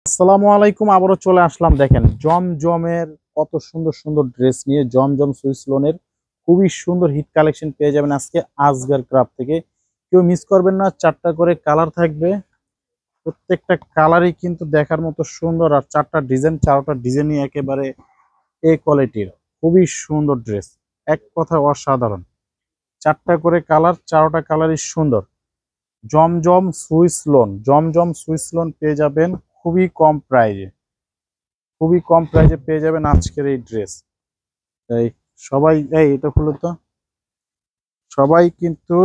আসসালামু আলাইকুম, আবারও চলে আসলাম। দেখেন জমজমের কত সুন্দর সুন্দর ড্রেস নিয়ে জমজম সুইস লোনের খুবই সুন্দর হিট কালেকশন পেয়ে যাবেন আজকে আজগার ক্রাফট থেকে। কেউ মিস করবেন না, চারটা করে কালার থাকবে। প্রত্যেকটা কালারই কিন্তু দেখার মতো সুন্দর, আর চারটা ডিজাইন, চারটা ডিজাইনই একেবারে এ কোয়ালিটির। খুবই সুন্দর ড্রেস, এক কথা অসাধারণ। চারটা করে কালার, চারটা কালারই সুন্দর। জমজম সুইস লোন পেয়ে যাবেন খুবই কম প্রাইজে। খুবই কম প্রাইসে পেয়ে যাবেন আজকের এই ড্রেস। এই সবাই, এটা খুলে তো, সবাই কিন্তু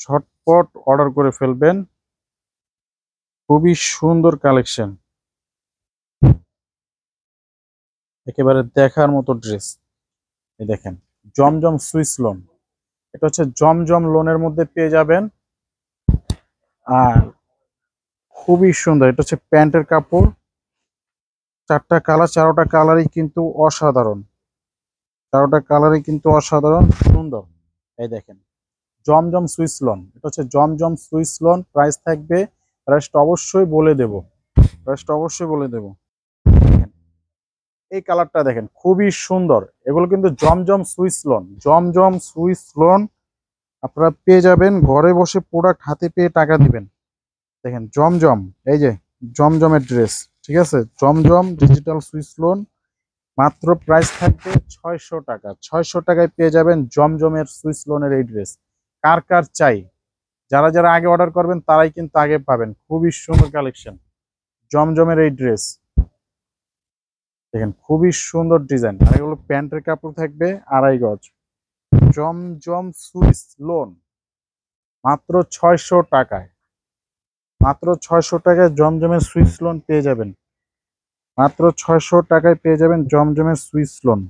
ঝটপট অর্ডার করে ফেলবেন। খুবই সুন্দর কালেকশন, একেবারে দেখার মতো ড্রেস। এই দেখেন জমজম সুইস লোন, এটা হচ্ছে জমজম লোনের মধ্যে পেয়ে যাবেন। আর খুবই সুন্দর, এটা হচ্ছে প্যান্টের কাপড়। চারটা কালার, চারোটা কালারই কিন্তু অসাধারণ। চারোটা কালারই কিন্তু অসাধারণ সুন্দর। এই দেখেন জমজম সুইস লোন, এটা হচ্ছে জমজম সুইস লোন। প্রাইস থাকবে, প্রাইসটা অবশ্যই বলে দেব, প্রাইসটা অবশ্যই বলে দেব। দেখেন এই কালারটা দেখেন খুবই সুন্দর। এগুলো কিন্তু জমজম সুইস লোন, জমজম সুইস লোন। আপনারা পেয়ে যাবেন ঘরে বসে, প্রোডাক্ট হাতে পেয়ে টাকা দিবেন। দেখেন জমজম, এই যে জমজমের ড্রেস, ঠিক আছে, জমজম ডিজিটাল সুইস লোন। মাত্র প্রাইস থাকবে 600 টাকা। 600 টাকায় পেয়ে যাবেন জমজমের সুইস লোনের এই ড্রেস। কার কার চাই, যারা যারা আগে অর্ডার করবেন তারাই কিন্তু আগে পাবেন। খুবই সুন্দর কালেকশন জমজমের এই ড্রেস। দেখেন খুবই সুন্দর ডিজাইন, আর এগুলো প্যান্টের কাপড় থাকবে 2.5 গজ। জমজম সুইস লোন মাত্র 600 টাকায়। মাত্র 600 টাকায় জমজমের সুইস লোন পেয়ে যাবেন। মাত্র 600 টাকায় পেয়ে যাবেন জমজমের সুইস লোন।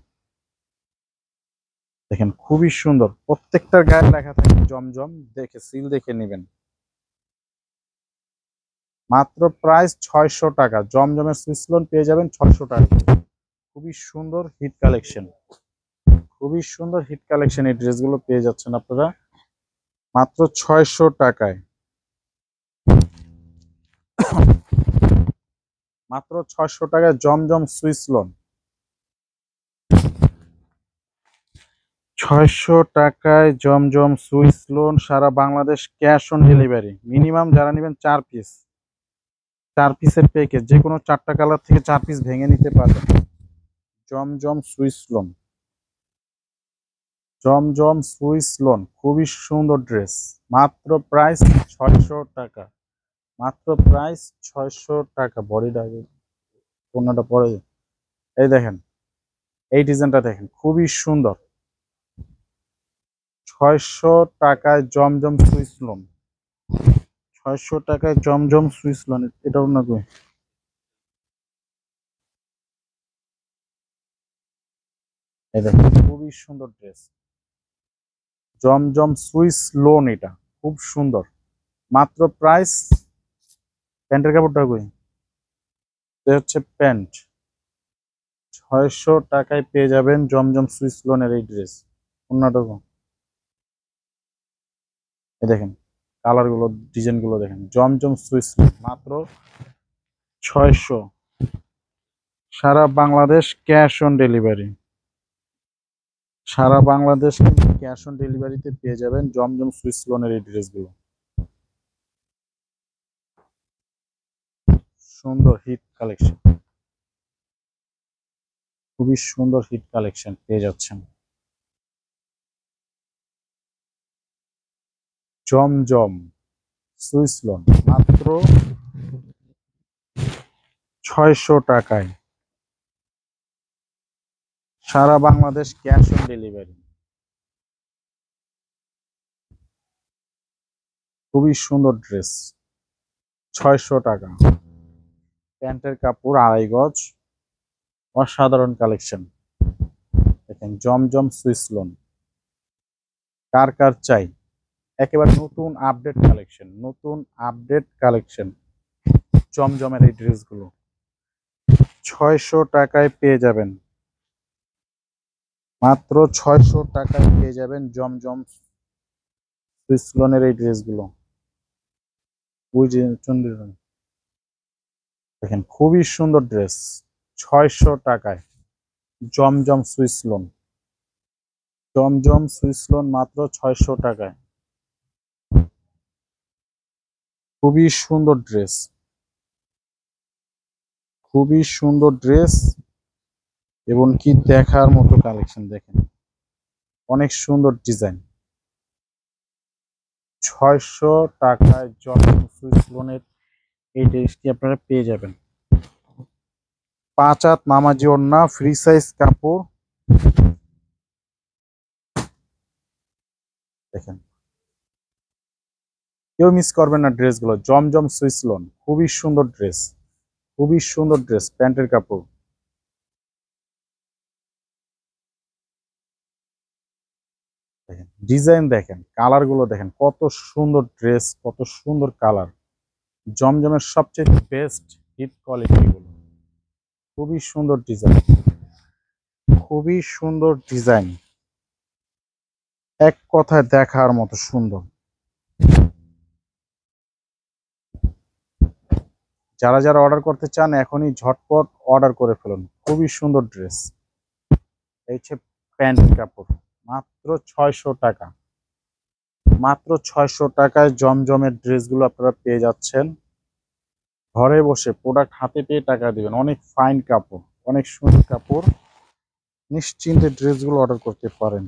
দেখেন খুবই সুন্দর, প্রত্যেকটার গায়ে লেখা থাকে জমজম, দেখে সিল দেখে নেবেন। মাত্র প্রাইস 600 টাকা, জমজমের সুইস লোন পেয়ে যাবেন 600 টাকা। খুবই সুন্দর হিট কালেকশন, খুবই সুন্দর হিট কালেকশন। এই ড্রেসগুলো পেয়ে যাচ্ছেন আপনারা মাত্র 600 টাকায়। মাত্র 600 টাকায় জমজম সুইস লোন। 600 টাকায় জমজম সুইস লোন, সারা Bangladesh cash on delivery. Minimum যারা নেবেন 4 পিস, 4 পিসের প্যাকেজ, যে কোনো চারটা কালার থেকে 4 পিস ভেঙে নিতে পারবেন। জমজম সুইস লোন, জমজম সুইস লোন, খুবই সুন্দর ড্রেস। মাত্র প্রাইস 600 টাকা। মাত্র প্রাইস 600 টাকা। বডিটা পণ্যটা পরে, এই দেখেন এই ডিজাইনটা দেখেন খুবই সুন্দর। 600 টাকায় জমজম সুইস লোন। 600 টাকায় জমজম সুইস লোন, এটা অন্য কই। এই দেখেন খুবই সুন্দর ড্রেস, জমজম সুইস লোন, এটা খুব সুন্দর। মাত্র প্রাইস, প্যান্টের কাপড়টা কই, এটা হচ্ছে প্যান্ট। 600 টাকায় পেয়ে যাবেন জমজম সুইস লোনের এই ড্রেস। অন্যটা কই? এই দেখেন কালার গুলো, ডিজাইন গুলো দেখেন, জমজম সুইস লোন মাত্র 600। সারা বাংলাদেশ ক্যাশ অন ডেলিভারি। সারা বাংলাদেশ কিন্তু ক্যাশ অন ডেলিভারিতে পেয়ে যাবেন জমজম সুইস লোনের এই ড্রেসগুলো। সুন্দর হিট কালেকশন, খুবই সুন্দর হিট কালেকশন পেয়ে যাচ্ছেন। জমজম সুইস লোন মাত্র 600 টাকায়। সারা বাংলাদেশ ক্যাশ অন ডেলিভারি। খুবই সুন্দর ড্রেস, 600 টাকা। প্যান্টের কাপড় 2.5 গজ, অসাধারণ কালেকশন। দেখেন জমজম সুইস লোন, কার কার চাই। একেবারে নতুন আপডেট কালেকশন, নতুন আপডেট কালেকশন জমজমের এই ড্রেসগুলো 600 টাকায় পেয়ে যাবেন। মাত্র 600 টাকায় পেয়ে যাবেন জমজম সুইস লোনের এই ড্রেসগুলো। ওই যে চন্দ্রিমা, দেখেন খুবই সুন্দর ড্রেস, 600 টাকায়। জমজম সুইস লোন, জমজম সুইস লোন মাত্র 600 টাকায়। খুবই সুন্দর ড্রেস, খুবই সুন্দর ড্রেস এবং কি দেখার মতো কালেকশন। দেখেন অনেক সুন্দর ডিজাইন। 600 টাকায় জমজম সুইস লোনের এই ড্রেসটি আপনারা পেয়ে যাবেন। 5 হাত নামাজি ওড়না, ফ্রি সাইজ কাপড়। দেখেন কেউ মিস করবেন না ড্রেসগুলো। জমজম সুইস লোন, খুবই সুন্দর ড্রেস, খুবই সুন্দর ড্রেস। প্যান্টের কাপড় দেখেন, ডিজাইন দেখেন, কালার গুলো দেখেন, কত সুন্দর ড্রেস, কত সুন্দর কালার। জমজমের সবচেয়ে বেস্ট হিট কোয়ালিটি গুলো। খুবই সুন্দর ডিজাইন, খুবই সুন্দর ডিজাইন, এক কথায় দেখার মতো সুন্দর। যারা যারা অর্ডার করতে চান এখনই ঝটপট অর্ডার করে ফেলুন। খুবই সুন্দর ড্রেস। এই হচ্ছে প্যান্ট কাপড়, মাত্র 600 টাকা। মাত্র 600 টাকায় জমজমের ড্রেসগুলো আপনারা পেয়ে যাচ্ছেন। ঘরে বসে প্রোডাক্ট হাতে পেয়ে টাকা দিবেন। অনেক ফাইন কাপড়, অনেক সুন্দর কাপড়, নিশ্চিন্তে ড্রেসগুলো অর্ডার করতে পারেন।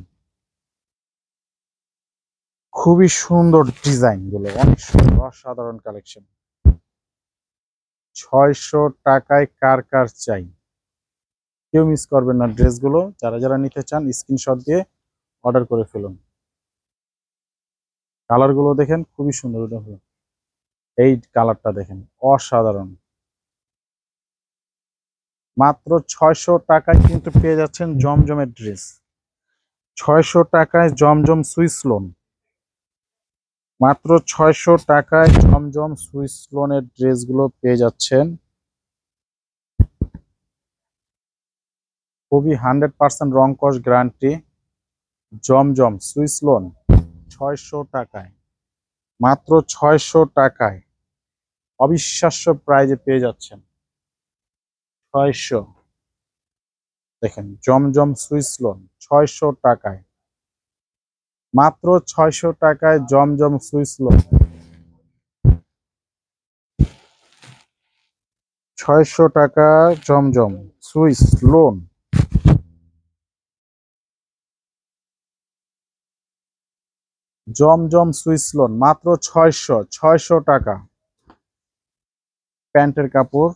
খুবই সুন্দর ডিজাইন গুলো, অনেক সুন্দর, অসাধারণ কালেকশন। 600 টাকায় কার কার চাই, কেউ মিস করবেন না ড্রেসগুলো। যারা যারা নিতে চান স্ক্রিনশট দিয়ে অর্ডার করে ফেলুন। কালার গুলো দেখেন খুবই সুন্দর। দেখুন এই কালারটা দেখেন, অসাধারণ। মাত্র 600 টাকায় কিন্তু পেয়ে যাচ্ছেন জমজমের ড্রেস। 600 টাকায় জমজম সুইস লোন, মাত্র 600 টাকায় জমজম সুইস লোনের ড্রেসগুলো পেয়ে যাচ্ছেন। খুবই 100% রং কস গ্যারান্টি। জমজম সুইস লোন 600 টাকায়, মাত্র 600 টাকায় অবিশ্বাস্য প্রাইজে পেয়ে যাচ্ছেন। 600। দেখেন জমজম সুইস লোন 600 টাকায়, মাত্র 600 টাকায় জমজম সুইস লোন। 600 টাকা জমজম সুইস লোন। জমজম সুইস লোন মাত্র 600 টাকা। প্যান্টের কাপড়,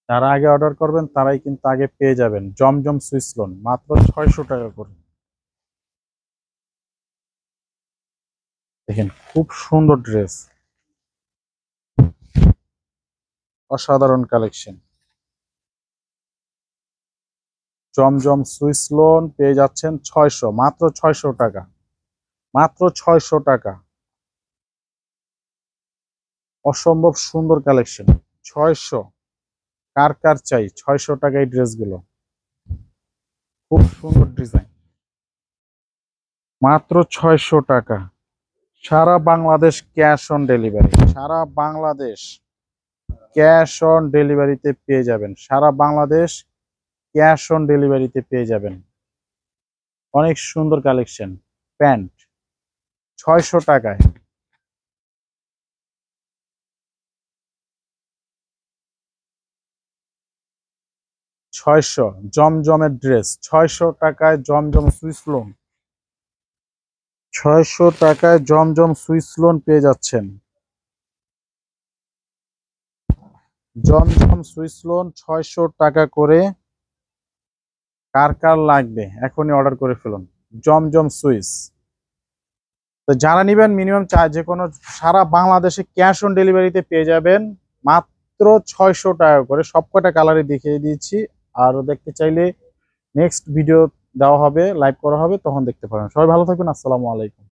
যারা আগে অর্ডার করবেন তারাই কিন্তু আগে পেয়ে যাবেন জমজম সুইস লোন মাত্র 600 টাকা করে। দেখেন খুব সুন্দর ড্রেস, অসাধারণ কালেকশন। জমজম সুইস লোন পেয়ে যাচ্ছেন 600, মাত্র 600 টাকা, মাত্র 600 টাকা। অসম্ভব সুন্দর কালেকশন। 600, কার কার চাই 600 টাকায় ড্রেসগুলো। খুব সুন্দর ডিজাইন, মাত্র 600 টাকা। সারা বাংলাদেশ ক্যাশ অন ডেলিভারি, সারা বাংলাদেশ ক্যাশ অন ডেলিভারিতে পেয়ে যাবেন। সারা বাংলাদেশ ক্যাশ অন ডেলিভারিতে পেয়ে যাবেন। অনেক সুন্দর কালেকশন। প্যান্ট 600 টাকায়, 600। জমজমের ড্রেস 600 টাকায় জমজম সুইস লোন, 600 টাকায় জমজম সুইস লোন পেয়ে যাচ্ছেন। জমজম সুইস লোন 600 টাকা করে। কার কার লাগবে এখনই অর্ডার করে ফেলুন জমজম সুইস। তো যারা নেবেন মিনিমাম যে কোনো সারা বাংলাদেশে ক্যাশ অন ডেলিভারিতে পেয়ে যাবেন মাত্র 600 টাকা করে। সবকটা কালারে দেখিয়ে দিয়েছি। আরও দেখতে চাইলে নেক্সট ভিডিও দেওয়া হবে, লাইভ করা হবে, তখন দেখতে পাবেন। সবাই ভালো থাকবেন। আসসালামু আলাইকুম।